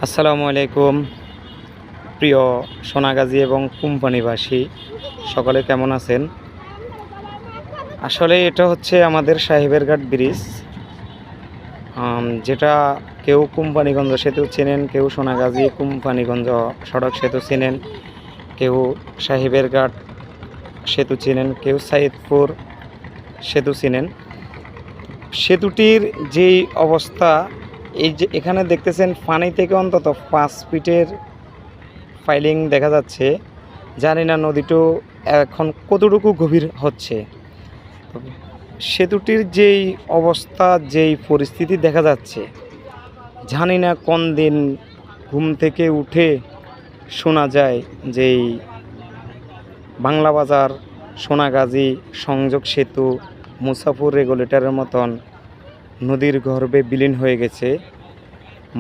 আসসালামু আলাইকুম প্রিয় সোনাগাজী এবং কোম্পানিবাসী সকলে কেমন আছেন। আসলে এটা হচ্ছে আমাদের সাহেবেরঘাট ব্রিজ, যেটা কেউ কোম্পানিগঞ্জ সেতু চেনেন, কেউ সোনাগাজী কোম্পানিগঞ্জ সড়ক সেতু চেনেন, কেউ সাহেবেরঘাট সেতু চেনেন, কেউ সাইদপুর সেতু চেনেন। সেতুটির যেই অবস্থা, এই যে এখানে দেখতেছেন পানি থেকে অন্তত 5 ফিটের ফাইলিং দেখা যাচ্ছে। জানি না নদীটা এখন কতটুকু গভীর হচ্ছে। সেতুটির যেই অবস্থা, যেই পরিস্থিতি দেখা যাচ্ছে, জানি না কোন দিন ঘুম থেকে উঠে শোনা যায় যেই বাংলা বাজার সোনাগাজী সংযোগ সেতু মুসাফুর রেগুলেটরের মতন নদীর গর্ভে বিলীন হয়ে গেছে।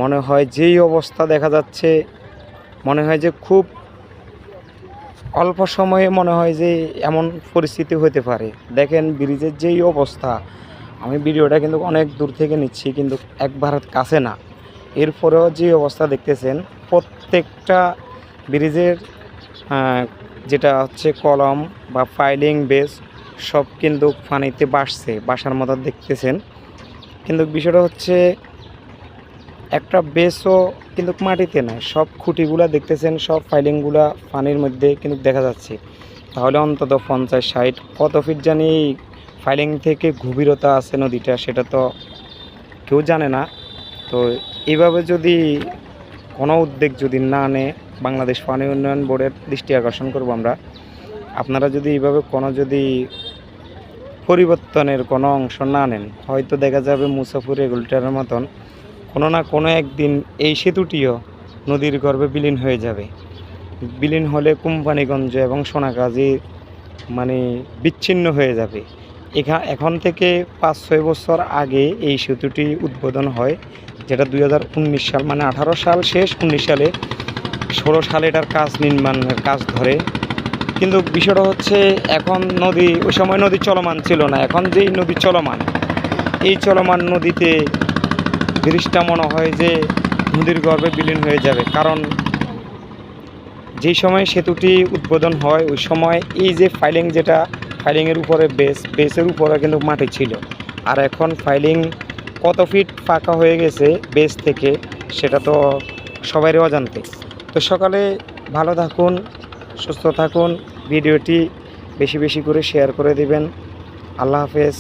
মনে হয় যেই অবস্থা দেখা যাচ্ছে, মনে হয় যে খুব অল্প সময়ে মনে হয় যে এমন পরিস্থিতি হতে পারে। দেখেন ব্রিজের যেই অবস্থা, আমি ভিডিওটা কিন্তু অনেক দূর থেকে নিচ্ছি, কিন্তু একবার কাছে না। এরপরেও যে অবস্থা দেখতেছেন, প্রত্যেকটা ব্রিজের যেটা হচ্ছে কলম বা ফাইলিং বেস সব কিন্তু পানিতে বাসার মতো দেখতেছেন। কিন্তু বিষয়টা হচ্ছে একটা বেসও কিন্তু মাটিতে নাই, সব খুঁটিগুলা দেখতেছেন, সব ফাইলিংগুলা পানির মধ্যে কিন্তু দেখা যাচ্ছে। তাহলে অন্তত 50-60 কত ফিট জানি ফাইলিং থেকে গভীরতা আছে নদীটা, সেটা তো কেউ জানে না। তো এইভাবে যদি কোনো উদ্যোগ যদি না নেয়, বাংলাদেশ পানি উন্নয়ন বোর্ডের দৃষ্টি আকর্ষণ করব আমরা, আপনারা যদি এইভাবে কোনো যদি পরিবর্তনের কোনো অংশ না নেন, হয়তো দেখা যাবে মুসাফুর রেগুলেটরের মতন কোনো না কোনো একদিন এই সেতুটিও নদীর গর্ভে বিলীন হয়ে যাবে। বিলীন হলে কোম্পানিগঞ্জ এবং সোনাগাজী বিচ্ছিন্ন হয়ে যাবে। এখন থেকে 5-6 বছর আগে এই সেতুটি উদ্বোধন হয়, যেটা 2019 সাল, 18 সাল শেষ, 19 সালে 16 সালে এটার নির্মাণের কাজ ধরে। কিন্তু বিষয়টা হচ্ছে এখন নদী, ওই সময় নদী চলমান ছিল না, এখন যেই নদী চলমান, এই চলমান নদীতে ব্রিজটা মনে হয় যে নদীর গর্ভে বিলীন হয়ে যাবে। কারণ যেই সময় সেতুটি উদ্বোধন হয় ওই সময় এই যে ফাইলিং, যেটা ফাইলিংয়ের উপরে বেসের উপরে কিন্তু মাটি ছিল, আর এখন ফাইলিং কত ফিট ফাঁকা হয়ে গেছে বেস থেকে, সেটা তো সবারই অজান্তে। তো সকালে ভালো থাকুন, সুস্থ থাকুন, ভিডিওটি বেশি বেশি করে শেয়ার করে দিবেন। আল্লাহ হাফেজ।